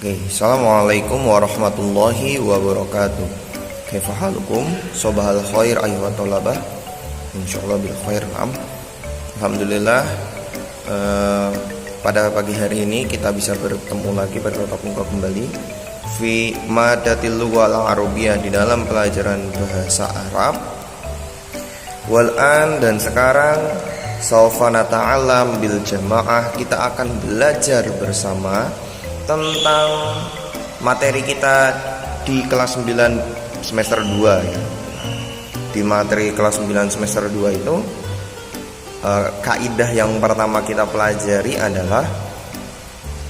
Assalamualaikum warahmatullahi wabarakatuh. Kaifa halukum? Sobahal khair ayuhat tolabah. Insyaallah bil khair. Alhamdulillah, pada pagi hari ini kita bisa bertemu lagi, bertatap muka kembali fi madatil lughal arabiyyah, di dalam pelajaran bahasa Arab. Wal'an, dan sekarang saufa nata'allam bil jamaah, kita akan belajar bersama tentang materi kita di kelas 9 semester 2 ya. Di materi kelas 9 semester 2 itu kaidah yang pertama kita pelajari adalah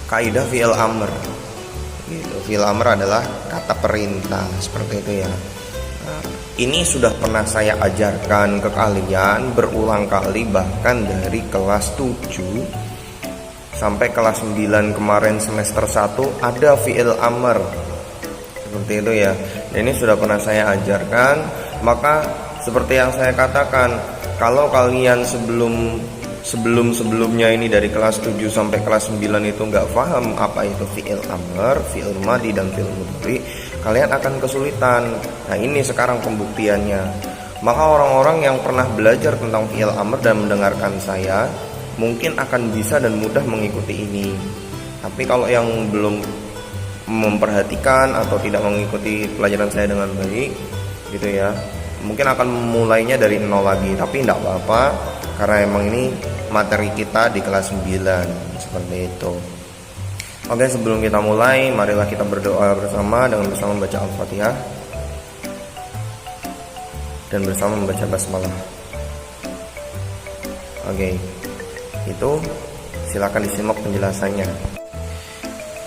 kaidah fi'il amr. Gitu. Fi'il amr adalah kata perintah, seperti itu ya. Ini sudah pernah saya ajarkan ke kalian berulang kali, bahkan dari kelas 7 sampai kelas 9 kemarin semester 1 ada fi'il amr. Seperti itu ya. Ini sudah pernah saya ajarkan. Maka seperti yang saya katakan, kalau kalian sebelumnya ini dari kelas 7 sampai kelas 9 itu nggak paham apa itu fi'il amr, fi'il madi dan fi'il mudhari, kalian akan kesulitan. Nah, ini sekarang pembuktiannya. Maka orang-orang yang pernah belajar tentang fi'il amr dan mendengarkan saya mungkin akan bisa dan mudah mengikuti ini. Tapi kalau yang belum memperhatikan atau tidak mengikuti pelajaran saya dengan baik gitu ya, mungkin akan mulainya dari nol lagi. Tapi tidak apa-apa, karena emang ini materi kita di kelas 9, seperti itu. Oke, sebelum kita mulai, marilah kita berdoa bersama dengan bersama membaca Al-Fatihah dan bersama membaca basmalah. Oke, itu silakan disimak penjelasannya.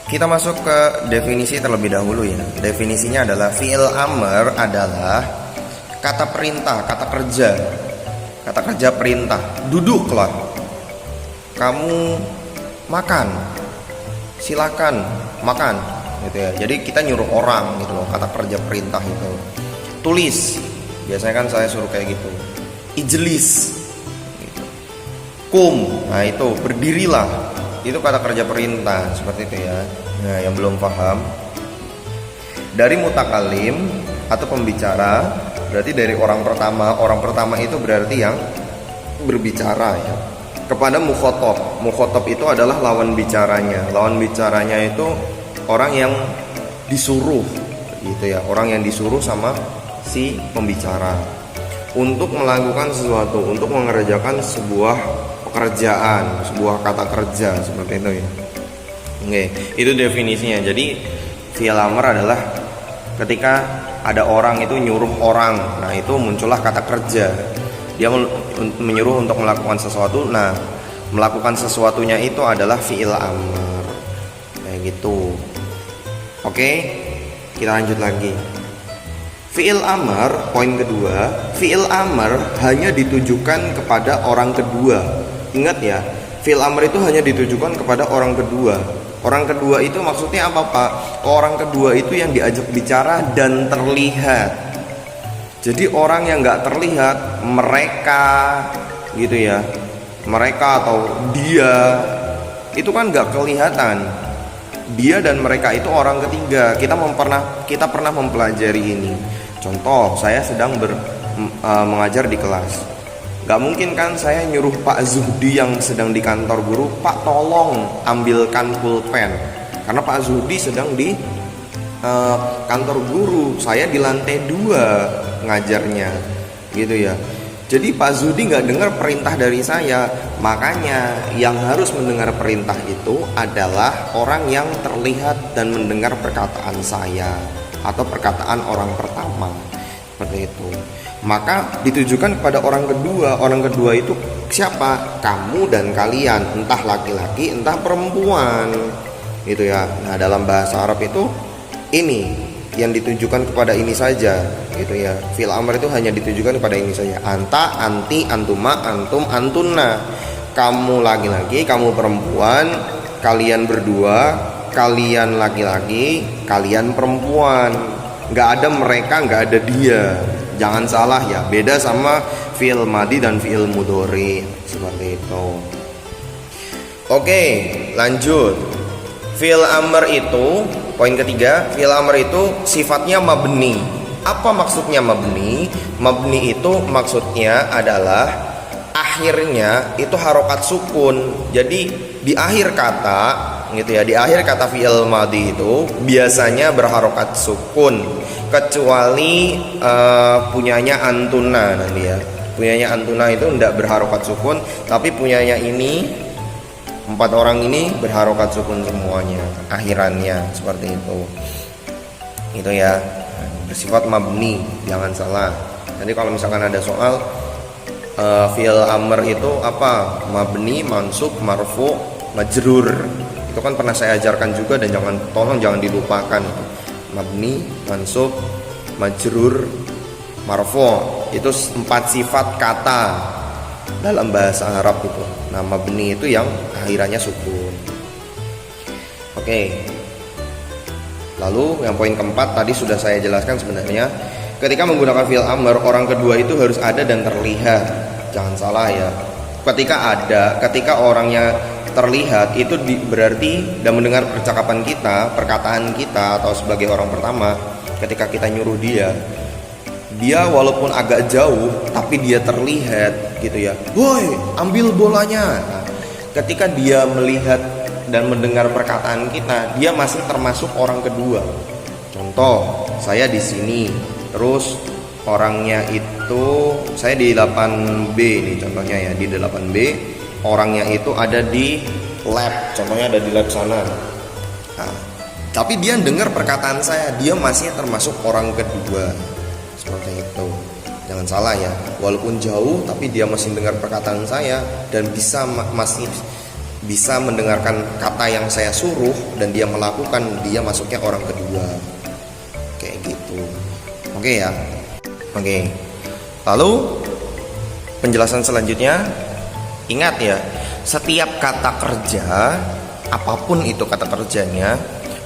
Kita masuk ke definisi terlebih dahulu ya. Definisinya adalah fi'il amr adalah kata perintah, kata kerja perintah. Duduklah, kamu makan, silakan makan, gitu ya. Jadi kita nyuruh orang gitu loh, kata kerja perintah itu. Tulis, biasanya kan saya suruh kayak gitu. Ijlis, gitu. Kum, nah itu berdirilah, itu kata kerja perintah, seperti itu ya. Nah, yang belum paham, dari mutakalim atau pembicara, berarti dari orang pertama itu berarti yang berbicara ya, kepada mukhotob itu adalah lawan bicaranya itu orang yang disuruh gitu ya, orang yang disuruh sama si pembicara untuk melakukan sesuatu, untuk mengerjakan sebuah pekerjaan, sebuah kata kerja, seperti itu ya. Oke, itu definisinya. Jadi fi'il amr adalah ketika ada orang itu nyuruh orang, nah itu muncullah kata kerja. Dia menyuruh untuk melakukan sesuatu. Nah, melakukan sesuatunya itu adalah fi'il amr, kayak gitu. Oke, kita lanjut lagi. Fi'il amr, poin kedua, fi'il amr hanya ditujukan kepada orang kedua. Ingat ya, fi'il amr itu hanya ditujukan kepada orang kedua. Orang kedua itu maksudnya apa, Pak? Orang kedua itu yang diajak bicara dan terlihat. Jadi orang yang nggak terlihat, mereka gitu ya, mereka atau dia itu kan nggak kelihatan. Dia dan mereka itu orang ketiga. Kita pernah mempelajari ini. Contoh, saya sedang mengajar di kelas. Gak mungkin kan saya nyuruh Pak Zuhdi yang sedang di kantor guru, Pak tolong ambilkan pulpen, karena Pak Zuhdi sedang di kantor guru, saya di lantai 2 ngajarnya gitu ya. Jadi Pak Zuhdi gak dengar perintah dari saya. Makanya yang harus mendengar perintah itu adalah orang yang terlihat dan mendengar perkataan saya atau perkataan orang pertama, seperti itu. Maka ditujukan kepada orang kedua. Orang kedua itu siapa? Kamu dan kalian, entah laki-laki entah perempuan, gitu ya. Nah, dalam bahasa Arab itu ini yang ditujukan kepada ini saja, gitu ya. Fi'il amr itu hanya ditujukan kepada ini saja. Anta, anti, antuma, antum, antunna. Kamu laki-laki, kamu perempuan, kalian berdua, kalian laki-laki, kalian perempuan. Nggak ada mereka, nggak ada dia. Jangan salah ya, beda sama fi'il madi dan fi'il mudhari, seperti itu. Oke, lanjut. Fi'il amr itu, poin ketiga, fi'il amr itu sifatnya mabni. Apa maksudnya mabni? Mabni itu maksudnya adalah akhirnya itu harokat sukun. Jadi di akhir kata gitu ya, di akhir kata fi'il madhi itu biasanya berharokat sukun, kecuali punyanya antuna nanti ya. Punyanya antuna itu tidak berharokat sukun, tapi punyanya ini 4 orang ini berharokat sukun semuanya akhirannya, seperti itu ya, bersifat mabni, jangan salah. Nanti kalau misalkan ada soal fi'il amr itu apa, mabni, mansub, marfu, majrur, itu kan pernah saya ajarkan juga, dan tolong jangan dilupakan. Mabni, mansub, majrur, marfu, itu 4 sifat kata dalam bahasa Arab itu. Nah, mabni itu yang akhirannya sukun. Oke. Lalu yang poin keempat tadi sudah saya jelaskan sebenarnya. Ketika menggunakan fi'il amr, orang kedua itu harus ada dan terlihat. Jangan salah ya. Ketika orangnya terlihat itu berarti dan mendengar percakapan kita, perkataan kita, atau sebagai orang pertama ketika kita nyuruh dia walaupun agak jauh tapi dia terlihat gitu ya. Woi, ambil bolanya. Nah, ketika dia melihat dan mendengar perkataan kita, dia masih termasuk orang kedua. Contoh, saya di sini, terus orangnya itu saya di 8B nih contohnya ya, di 8B orangnya itu ada di lab, contohnya ada di lab sana. Nah, tapi dia dengar perkataan saya, dia masih termasuk orang kedua. Seperti itu. Jangan salah ya, walaupun jauh tapi dia masih mendengar perkataan saya dan masih bisa mendengarkan kata yang saya suruh, dan dia melakukan, dia masuknya orang kedua. Kayak gitu. Oke ya. Oke. Lalu penjelasan selanjutnya, ingat ya, setiap kata kerja, apapun itu kata kerjanya,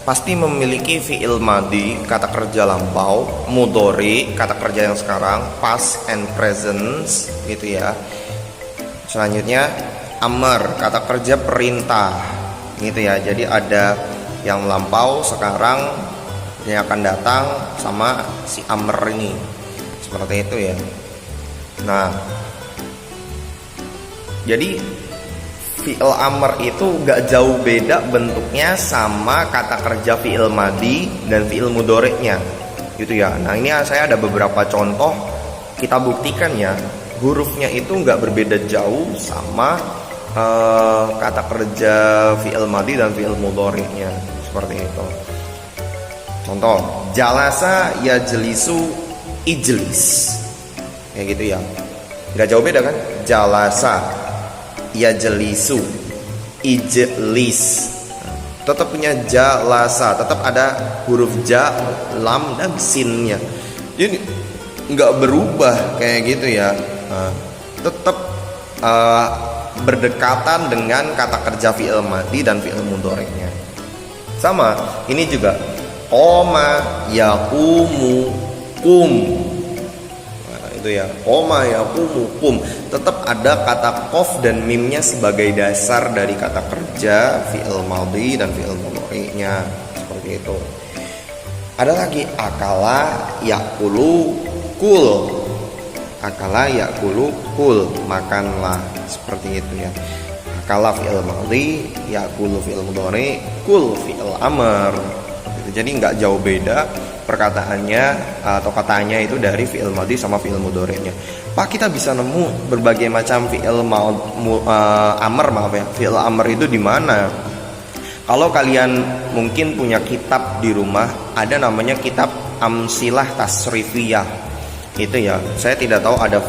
pasti memiliki fi'il madhi, kata kerja lampau, mudhari, kata kerja yang sekarang, past and present gitu ya. Selanjutnya amr, kata kerja perintah gitu ya. Jadi ada yang lampau, sekarang, yang akan datang, sama si amr ini. Seperti itu ya. Nah, jadi fi'il amr itu gak jauh beda bentuknya sama kata kerja fi'il madhi dan fi'il mudhari'nya gitu ya. Nah, ini saya ada beberapa contoh, kita buktikan ya, hurufnya itu gak berbeda jauh sama kata kerja fi'il madhi dan fi'il mudhari'nya, seperti itu. Contoh, jalasa yajlisu ijlis, kayak gitu ya, gak jauh beda kan. Jalasa yajlisu ijlis, tetap punya jalasa, tetap ada huruf ja, lam, dan sinnya. Jadi nggak berubah kayak gitu ya. Nah, tetap berdekatan dengan kata kerja fi'il madhi dan fi'il mudhari'nya. Sama ini juga, qoma yaqumu kum, itu ya, qoma yaqumu kum, tetap ada kata qaf dan mimnya sebagai dasar dari kata kerja fi'il madhi dan fi'il mudhari'nya, seperti itu. Ada lagi, akala yaqulu kul, akala yaqulu kul, makanlah, seperti itu ya. Akala fi'il madhi, yaqulu fi'il mudhari', kul fi'il amr. Jadi nggak jauh beda perkataannya atau katanya itu dari fi'il madhi sama fi'il mudhari'nya. Pak, kita bisa nemu berbagai macam fi'il amr, maaf ya, fi'il amr itu di mana? Kalau kalian mungkin punya kitab di rumah, ada namanya kitab Amsilah Tasrifiyah. Itu ya, saya tidak tahu ada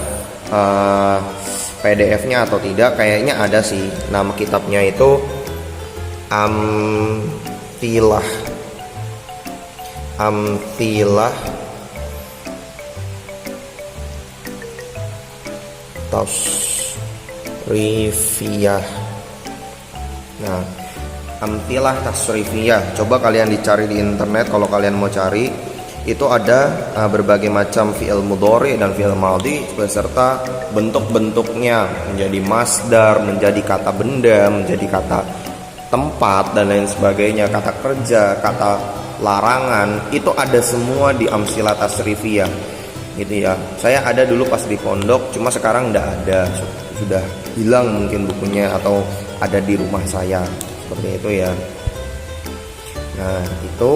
PDF-nya atau tidak, kayaknya ada sih. Nama kitabnya itu Amsilah Tasrifiyah. Nah, Amsilah Tasrifiyah, coba kalian dicari di internet kalau kalian mau cari. Itu ada berbagai macam fi'il mudhari dan fi'il madhi beserta bentuk-bentuknya, menjadi masdar, menjadi kata benda, menjadi kata tempat dan lain sebagainya, kata kerja, kata larangan, itu ada semua di Amsilah Tasrifiyah gitu ya. Saya ada dulu pas di pondok, cuma sekarang nggak ada, sudah hilang mungkin bukunya, atau ada di rumah saya seperti itu ya. Nah itu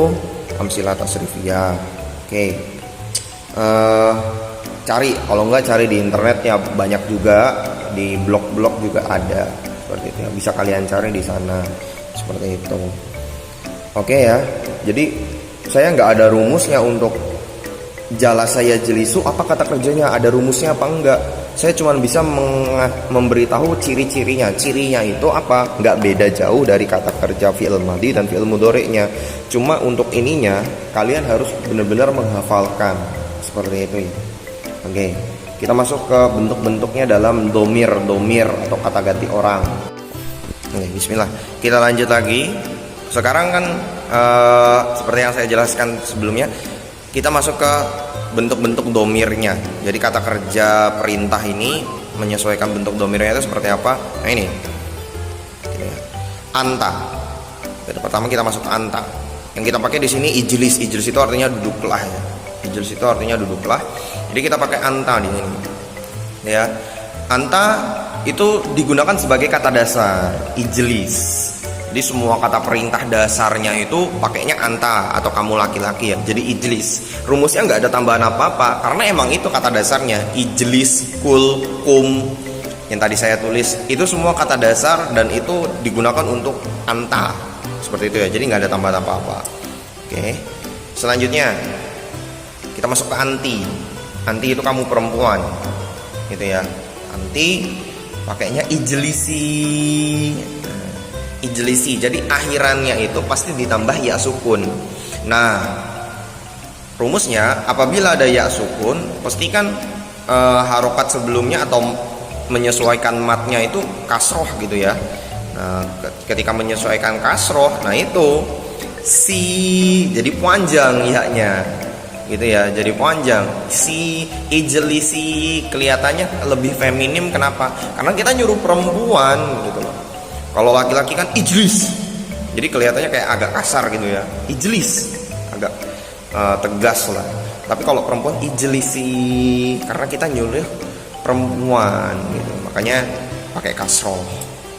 Amsilah Tasrifiyah. Oke. Cari, kalau nggak cari di internet ya, banyak juga di blog-blog juga ada seperti itu ya. Bisa kalian cari di sana seperti itu. Oke ya. Jadi saya nggak ada rumusnya untuk jalasaya jelisu, apa kata kerjanya, ada rumusnya apa enggak. Saya cuma bisa memberitahu ciri-cirinya. Cirinya itu apa? Nggak beda jauh dari kata kerja fi'il madhi dan fi'il mudhari'nya. Cuma untuk ininya kalian harus benar-benar menghafalkan seperti itu ya. Oke, kita masuk ke bentuk-bentuknya dalam domir atau kata ganti orang. Oke, bismillah. Kita lanjut lagi. Sekarang kan seperti yang saya jelaskan sebelumnya, kita masuk ke bentuk-bentuk domirnya. Jadi kata kerja perintah ini menyesuaikan bentuk domirnya itu seperti apa. Nah ini anta. Jadi pertama kita masuk ke anta. Yang kita pakai di sini ijlis. Ijlis itu artinya duduklah ya. Ijlis itu artinya duduklah. Jadi kita pakai anta di sini. Ya. Anta itu digunakan sebagai kata dasar ijlis. Jadi semua kata perintah dasarnya itu pakainya anta atau kamu laki-laki ya. Jadi ijlis. Rumusnya nggak ada tambahan apa-apa karena emang itu kata dasarnya. Ijlis, kul, kum yang tadi saya tulis itu semua kata dasar dan itu digunakan untuk anta. Seperti itu ya. Jadi nggak ada tambahan apa-apa. Oke. Selanjutnya kita masuk ke anti. Anti itu kamu perempuan. Gitu ya. Anti pakainya ijlisi. Ijlisi, jadi akhirannya itu pasti ditambah ya sukun. Nah, rumusnya apabila ada ya sukun, pastikan harokat sebelumnya atau menyesuaikan matnya itu kasroh gitu ya. Nah, ketika menyesuaikan kasroh, nah itu si jadi panjang ya-nya gitu ya, jadi panjang. Si ijlisi kelihatannya lebih feminim, kenapa? Karena kita nyuruh perempuan gitu loh. Kalau laki-laki kan ijlis, jadi kelihatannya kayak agak kasar gitu ya. Ijlis agak tegas lah. Tapi kalau perempuan ijlisi, karena kita nyuruh perempuan gitu, makanya pakai kasroh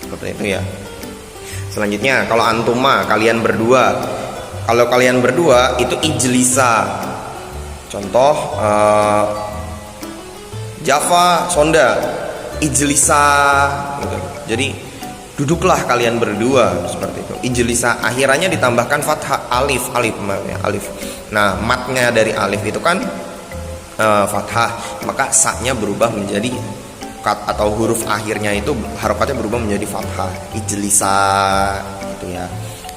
seperti itu ya. Selanjutnya kalau antuma, kalian berdua. Kalau kalian berdua itu ijlisa. Contoh Java Sonda ijlisa gitu. Jadi duduklah kalian berdua seperti itu. Ijlisa akhirannya ditambahkan fathah alif ya, alif. Nah, matnya dari alif itu kan fathah, maka sa-nya berubah menjadi atau huruf akhirnya itu harokatnya berubah menjadi fathah. Ijlisa gitu ya.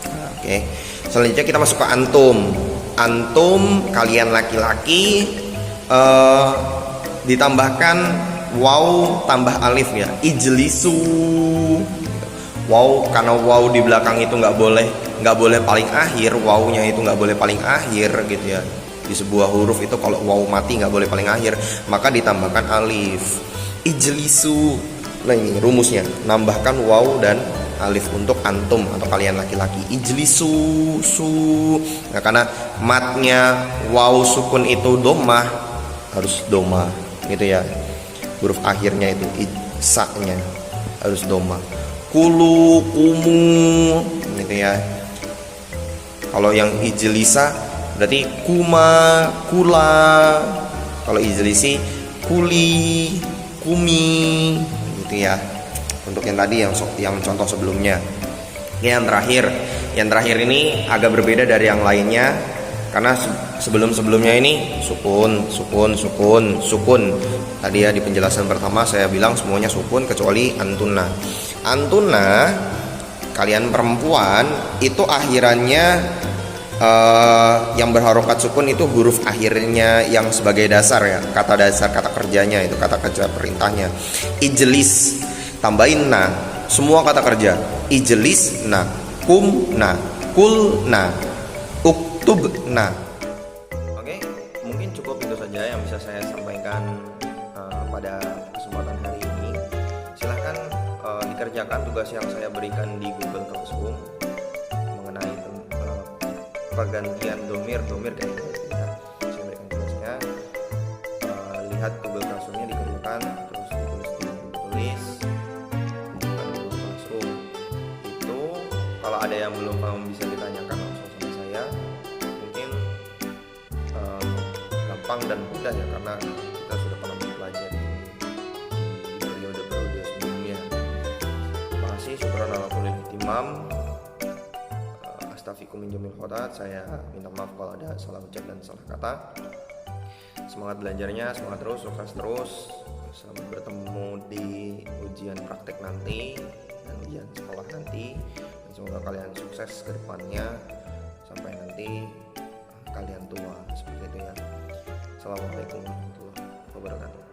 Nah, oke. Selanjutnya kita masuk ke antum. Antum kalian laki-laki ditambahkan waw tambah alif ya. Ijlisu. Wow, karena wow di belakang itu nggak boleh paling akhir, wownya itu nggak boleh paling akhir gitu ya. Di sebuah huruf itu kalau wow mati nggak boleh paling akhir, maka ditambahkan alif. Ijlisu. Nah ini rumusnya, nambahkan wow dan alif untuk antum atau kalian laki-laki. Ijlisu su. Nah karena matnya wow sukun itu domah, harus domah gitu ya. Huruf akhirnya itu sa-nya harus domah. Kulu, kumu gitu ya. Kalau yang ijlisa berarti kuma, kula. Kalau ijlisi kuli, kumi gitu ya. Untuk yang tadi yang contoh sebelumnya. Yang terakhir ini agak berbeda dari yang lainnya karena sebelum-sebelumnya ini sukun. Tadi ya di penjelasan pertama saya bilang semuanya sukun kecuali antuna. Antuna kalian perempuan itu akhirannya yang berharokat sukun itu huruf akhirnya yang sebagai dasar ya, kata dasar kata kerjanya itu kata kerja perintahnya. Ijlis tambahin na, semua kata kerja. Ijlis na, kum na, kul na, uktub na. Oke, mungkin cukup itu saja yang bisa saya sampaikan pada kesempatan hari ini. Silahkan dikerjakan mengerjakan tugas yang saya berikan di Google Classroom mengenai pergantian domir kayak gitu ya. Saya berikan tugasnya, lihat Google Classroom-nya dikerjakan, terus ditulis bukan Google Classroom. Itu kalau ada yang belum paham bisa ditanyakan langsung sama saya. Mungkin gampang dan mudah ya, karena kita sudah pernah mempelajari di periode-periode sebelumnya. Terima kasih, syukran ala kulli ihtimam. Astaghfirukum min jamil khotat. Saya minta maaf kalau ada salah ucap dan salah kata. Semangat belajarnya, semangat terus, sukses terus. Sampai bertemu di ujian praktek nanti dan ujian sekolah nanti. Dan semoga kalian sukses ke depannya sampai nanti kalian tua, seperti itu ya. Assalamualaikum warahmatullahi wabarakatuh.